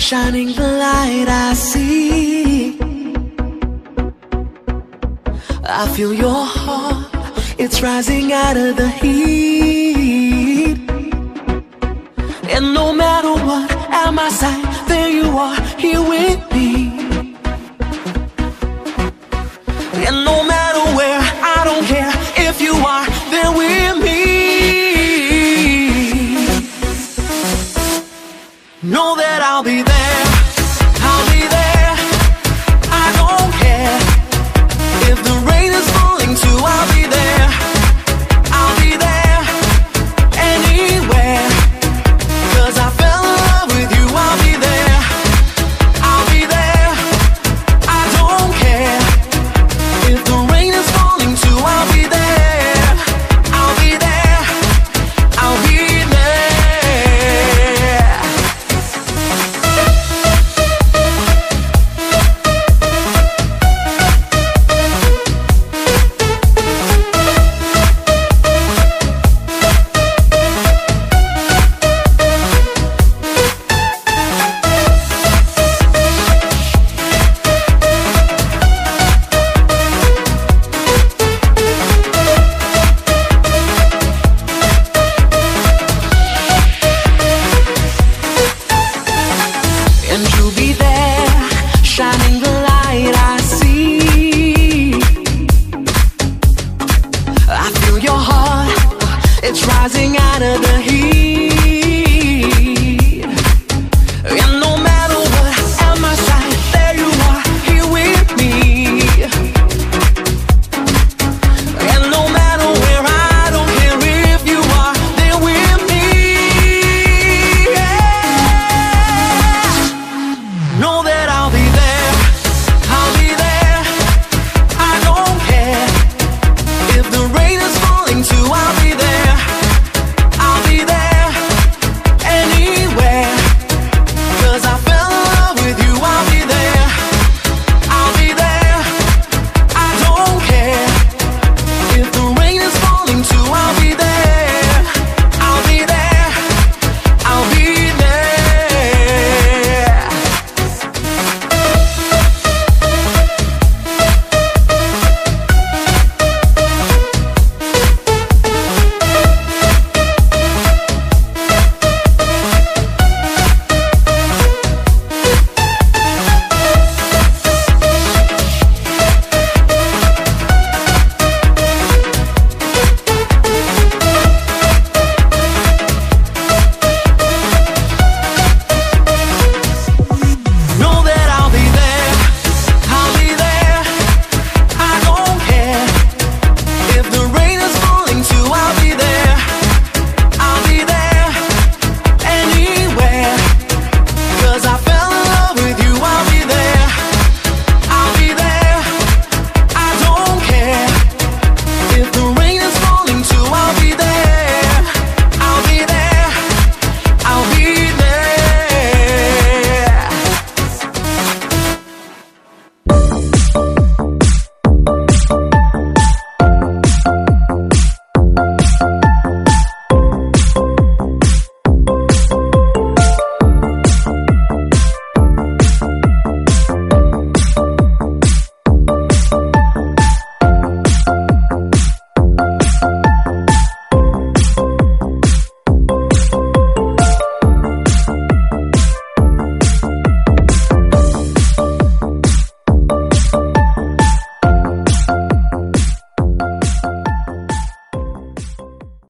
shining the light I see. I feel your heart, it's rising out of the heat. And no matter what, at my side, there you are, here with me. And no matter where, I don't care if you are there with me. Know that I'll be there, I'll be there. I don't care if the rain is falling too, I'll be there. I'll be there anywhere, 'cause I fell in love with you. I'll be there, I'll be there. I don't care if the rain is falling too, I'll be there. I'll be there, I'll be there. And you'll be there, shining the light I see. I feel your heart, it's rising out of the heat. And no matter what, at my side, there you are, here with me. And no matter where, I don't care if you are there with me. Know that I'll be there, I'll be there. I don't care if the rain is falling too, I'll be there.